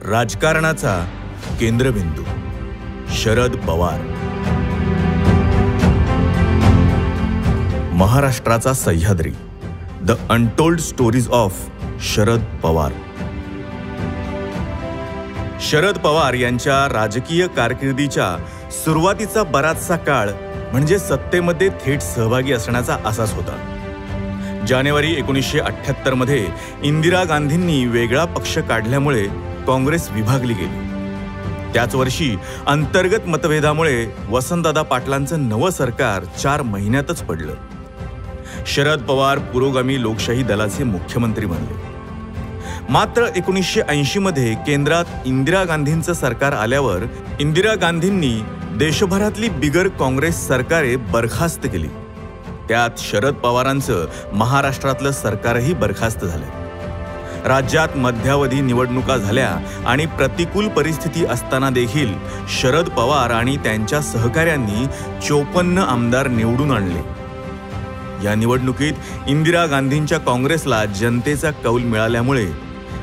राजकारणाचा केंद्रबिंदू शरद पवार. महाराष्ट्राचा Sahyadri, the untold stories of Sharad Pawar. Sharad Pawar यांच्या राजकीय कारकिर्दीच्या सुरुवातीचा बराचसा काळ म्हणजे सत्तेमध्ये थेट सहभागी असण्याचा असाच होता. जानेवारी 1978 मध्ये इंदिरा गांधींनी वेगळा पक्ष काढल्यामुळे काँग्रेस विभागली गेली. त्याच वर्षी अंतर्गत मतभेदामुळे वसंतदादा पाटलांचं नवं सरकार 4 महिन्यातच पडलं. शरद पवार पुरोगामी लोकशाही दलाचे मुख्यमंत्री बनले. मात्र 1980 मध्ये केंद्रात इंदिरा गांधींचं सरकार आल्यावर इंदिरा गांधींनी देशभरातली बिगर काँग्रेस सरकारे बरखास्त केली. त्यात शरद पवारांचं महाराष्ट्रातलं सरकारही बरखास्त झालं. राज्यात मध्यावधी निवडणुका झाल्या आणि प्रतिकूल परिस्थिती असताना देखील शरद पवार आणि त्यांच्या सहकाऱ्यांनी 54 आमदार निवडून आणले. या निवडणुकीत इंदिरा गांधींच्या काँग्रेसला जनतेचा कौल मिळाल्यामुळे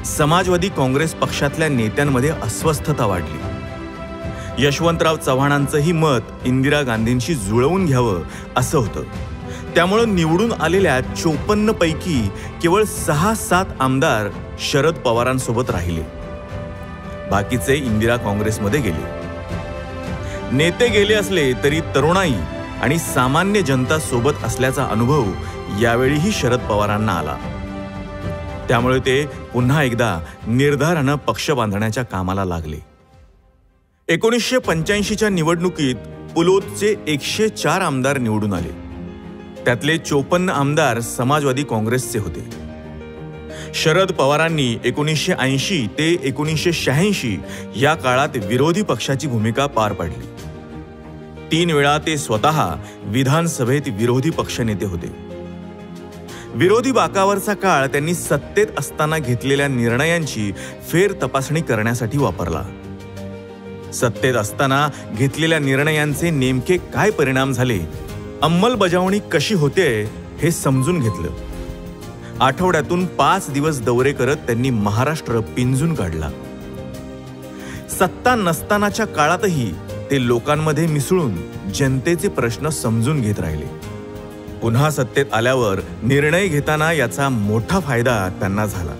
समाजवादी काँग्रेस पक्षातल्या नेत्यांमध्ये अस्वस्थता वाढली. यशवंतराव चव्हाणांचंही मत इंदिरा गांधींशी जुळवून घ्यावं असं होतं. त्यामुळे निवडून आलेल्या 54 पैकी केवळ 6-7 आमदार शरद पवारांसोबत राहिले. बाकीचे इंदिरा काँग्रेसमध्ये गेले. नेते गेले असले तरी तरुणाई आणि सामान्य जनता सोबत असल्याचा अनुभव यावेळीही शरद पवारांना आला. त्यामुळे ते पुन्हा एकदा निर्धारानं पक्ष बांधण्याच्या कामाला लागले. 1985च्या निवडणुकीत पुलोदचे 104 आमदार निवडून आले. त्यातले 54 आमदार समाजवादी काँग्रेसचे होते. शरद पवारांनी 1980 ते 1986 या काळात विरोधी पक्षाची भूमिका पार पाडली. 3 वेळा ते स्वतः विधानसभेत विरोधी पक्षनेते होते. विरोधी बाकावरचा काळ त्यांनी सत्तेत असताना घेतलेल्या निर्णयांची फेर तपासणी करण्यासाठी वापरला. सत्तेत असताना घेतलेल्या निर्णयांचे नेमके काय परिणाम झाले, अंमलबजावणी कशी होते हे समजून घेतलं. आठवड्यातून 5 दिवस दौरे करत त्यांनी महाराष्ट्र पिंजून काढला. सत्ता नसतानाच्या काळातही ते लोकांमध्ये मिसळून जनतेचे प्रश्न समजून घेत राहिले. पुन्हा सत्तेत आल्यावर निर्णय घेताना याचा मोठा फायदा त्यांना झाला.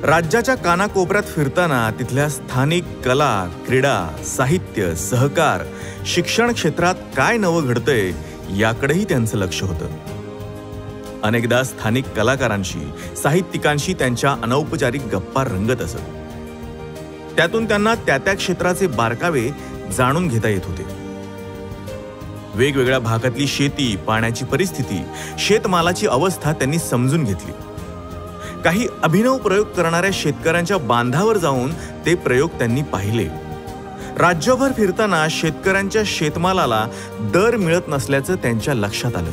राज्याच्या कानाकोपऱ्यात फिरताना तिथल्या स्थानिक कला, क्रीडा, साहित्य, सहकार, शिक्षण क्षेत्रात काय नवं घडतंय याकडेही त्यांचं लक्ष होतं. अनेकदा स्थानिक कलाकारांशी, साहित्यिकांशी त्यांच्या अनौपचारिक गप्पा रंगत असत. त्यातून त्यांना त्या क्षेत्राचे बारकावे जाणून घेता येत होते. वेगवेगळ्या भागातली शेती, पाण्याची परिस्थिती, शेतमालाची अवस्था त्यांनी समजून घेतली. काही अभिनव प्रयोग करणाऱ्या शेतकऱ्यांच्या बांधावर जाऊन ते प्रयोग त्यांनी पाहिले. राज्यभर फिरताना शेतकऱ्यांच्या शेतमालाला दर मिळत नसल्याचं त्यांच्या लक्षात आलं.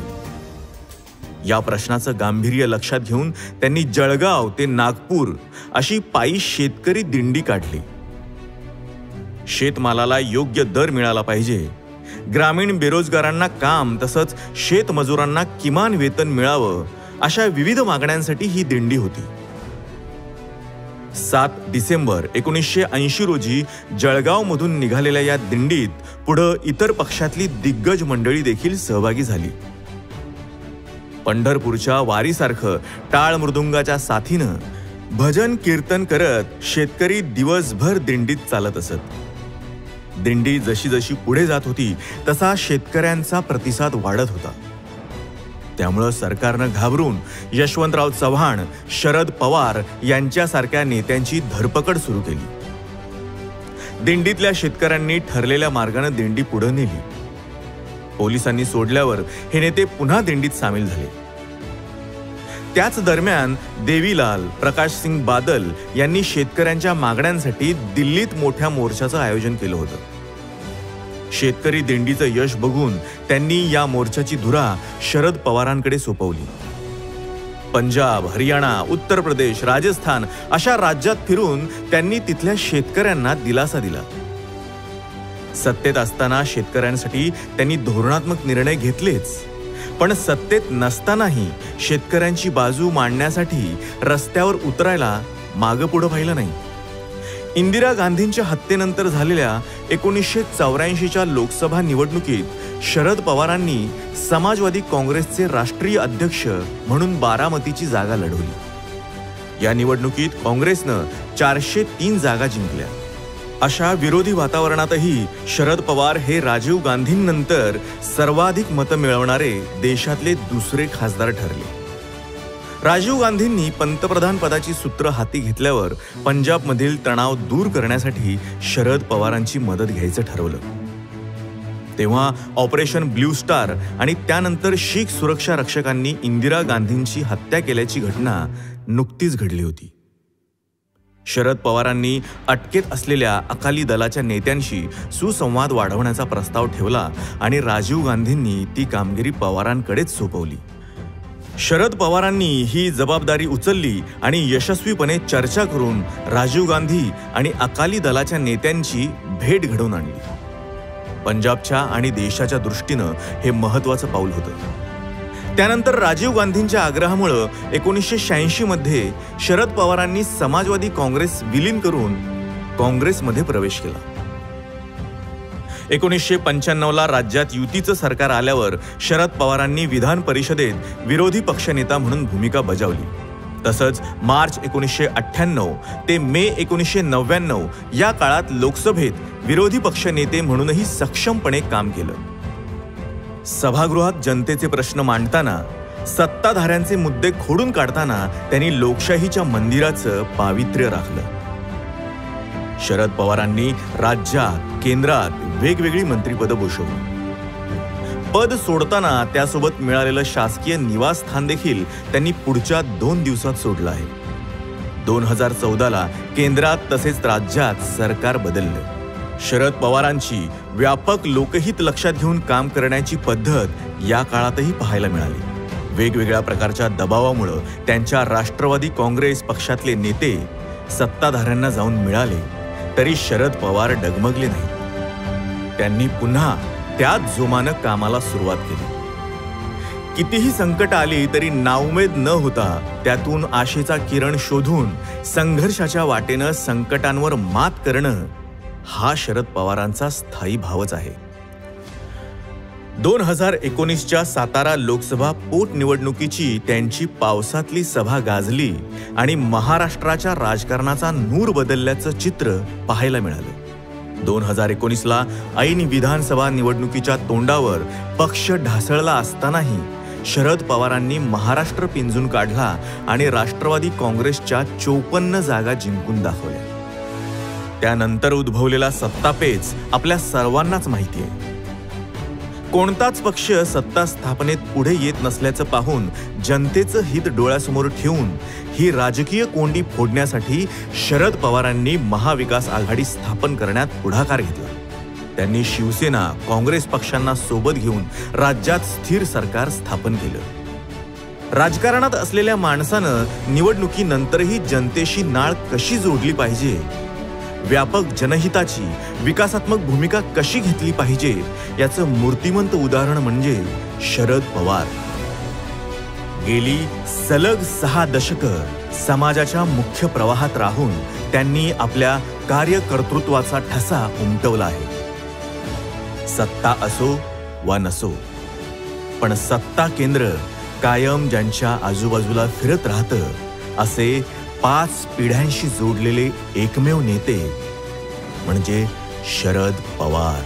या प्रश्नाचं गांभीर्य लक्षात घेऊन त्यांनी जळगाव ते नागपूर अशी पायी शेतकरी दिंडी काढली. शेतमालाला योग्य दर मिळाला पाहिजे, ग्रामीण बेरोजगारांना काम तसंच शेतमजुरांना किमान वेतन मिळावं अशा विविध मागण्यांसाठी ही दिंडी होती. 7 डिसेंबर 1980 रोजी जळगावमधून निघालेल्या या दिंडीत पुढे इतर पक्षातली दिग्गज मंडळी देखील सहभागी झाली. पंढरपूरच्या वारीसारखं टाळ मृदुंगाच्या साथीनं भजन कीर्तन करत शेतकरी दिवसभर दिंडीत चालत असत. दिंडी जशी जशी पुढे जात होती तसा शेतकऱ्यांचा प्रतिसाद वाढत होता. त्यामुळे सरकारनं घाबरून यशवंतराव चव्हाण, शरद पवार यांच्यासारख्या नेत्यांची धरपकड सुरू केली. दिंडीतल्या शेतकऱ्यांनी ठरलेल्या मार्गाने दिंडी पुढे नेली. पोलिसांनी सोडल्यावर हे नेते पुन्हा दिंडीत सामील झाले. त्याच दरम्यान देवीलाल, प्रकाशसिंग बादल यांनी शेतकऱ्यांच्या मागण्यांसाठी दिल्लीत मोठ्या मोर्चाचं आयोजन केलं होतं. शेतकरी दिंडीचं यश बघून त्यांनी या मोर्चाची धुरा शरद पवारांकडे सोपवली. पंजाब, हरियाणा, उत्तर प्रदेश, राजस्थान अशा राज्यात फिरून त्यांनी तिथल्या शेतकऱ्यांना दिलासा दिला. सत्तेत असताना शेतकऱ्यांसाठी त्यांनी धोरणात्मक निर्णय घेतलेच, पण सत्तेत नसतानाही शेतकऱ्यांची बाजू मांडण्यासाठी रस्त्यावर उतरायला मागं पुढं पाहिलं नाही. इंदिरा गांधींच्या हत्येनंतर झालेल्या 1984च्या लोकसभा निवडणुकीत शरद पवारांनी समाजवादी काँग्रेसचे राष्ट्रीय अध्यक्ष म्हणून बारामतीची जागा लढवली। या निवडणुकीत काँग्रेसनं 403 जागा जिंकल्या। अशा विरोधी वातावरणातही शरद पवार हे राजीव गांधींनंतर सर्वाधिक मतं मिळवणारे देशातले दुसरे खासदार ठरले। राजीव गांधींनी पंतप्रधान पदाची सूत्र हाती घेतल्यावर पंजाबमधील तणाव दूर करण्यासाठी शरद पवारांची मदत घ्यायचं ठरवलं। तेव्हा ऑपरेशन ब्ल्यू स्टार आणि त्यानंतर शीख सुरक्षा रक्षकांनी इंदिरा गांधींची हत्या केल्याची घटना नुकतीच घडली होती। शरद पवारांनी अटकेत असलेल्या अकाली दलाच्या नेत्यांशी सुसंवाद वाढवण्याचा प्रस्ताव ठेवला आणि राजीव गांधींनी ती कामगिरी पवारांकडेच सोपवली। शरद पवारांनी ही जबाबदारी उचलली आणि यशस्वीपणे चर्चा करून राजीव गांधी आणि अकाली दलाच्या नेत्यांची भेट घडवून आणली। पंजाबच्या आणि देशाच्या दृष्टीनं हे महत्त्वाचं पाऊल होतं। त्यानंतर राजीव गांधींच्या आग्रहामुळे 1986 मध्ये शरद पवारांनी समाजवादी काँग्रेस विलीन करून काँग्रेसमध्ये प्रवेश केला। 1995ला राज्यात युतीचं सरकार आल्यावर शरद पवारांनी विधान परिषदेत विरोधी पक्षनेता म्हणून भूमिका बजावली। तसंच मार्च 1998 ते मे 1999 या काळात लोकसभेत विरोधी पक्षनेते म्हणूनही सक्षमपणे काम केलं। सभागृहात जनतेचे प्रश्न मांडताना, सत्ताधाऱ्यांचे मुद्दे खोडून काढताना त्यांनी लोकशाहीच्या मंदिराचं पावित्र्य राखलं। शरद पवारांनी राज्यात, केंद्रात वेगवेगळी मंत्रिपदं भूषवली। पद सोडताना त्यासोबत मिळालेलं शासकीय निवासस्थान देखील त्यांनी पुढच्या 2 दिवसात सोडलं आहे। 2014ला केंद्रात तसेच राज्यात सरकार बदललं। शरद पवारांची व्यापक लोकहित लक्षात घेऊन काम करण्याची पद्धत या काळातही पाहायला मिळाली। वेगवेगळ्या प्रकारच्या दबावामुळे त्यांच्या राष्ट्रवादी काँग्रेस पक्षातले नेते सत्ताधाऱ्यांना जाऊन मिळाले तरी शरद पवार डगमगले नाहीत। त्यांनी पुन्हा त्याच जोमानं कामाला सुरुवात केली। कितीही संकट आली तरी नाउमेद न होता त्यातून आशेचा किरण शोधून संघर्षाच्या वाटेनं संकटांवर मात करणं हा शरद पवारांचा स्थायी भावच आहे। 2019च्या सातारा लोकसभा पोटनिवडणुकीची त्यांची पावसातली सभा गाजली आणि महाराष्ट्राच्या राजकारणाचा नूर बदलल्याचं चित्र पाहायला मिळालं। 2019ला ऐन विधानसभा निवडणुकीच्या तोंडावर पक्ष ढासळला असतानाही शरद पवारांनी महाराष्ट्र पिंजून काढला आणि राष्ट्रवादी काँग्रेसच्या 54 जागा जिंकून दाखवल्या। त्यानंतर उद्भवलेला सत्तापेच आपल्या सर्वांनाच माहिती आहे। कोणताच पक्ष सत्ता स्थापनेत पुढे येत नसल्याचं पाहून जनतेचं हित डोळ्यासमोर ठेवून ही राजकीय कोंडी फोडण्यासाठी शरद पवारांनी महाविकास आघाडी स्थापन करण्यात पुढाकार घेतला। त्यांनी शिवसेना, काँग्रेस पक्षांना सोबत घेऊन राज्यात स्थिर सरकार स्थापन केलं। राजकारणात असलेल्या माणसानं निवडणुकीनंतरही जनतेशी नाळ कशी जोडली पाहिजे, व्यापक जनहिताची विकासात्मक भूमिका कशी घेतली पाहिजे याचं मूर्तिमंत उदाहरण म्हणजे शरद पवार। गेली सलग 6 दशकं समाजाच्या मुख्य प्रवाहात राहून त्यांनी आपल्या कार्यकर्तृत्वाचा ठसा उमटवला आहे। सत्ता असो वा नसो, पण सत्ता केंद्र कायम ज्यांच्या आजूबाजूला फिरत राहतं असे 5 पिढ्यांशी जोडलेले एकमेव नेते म्हणजे शरद पवार।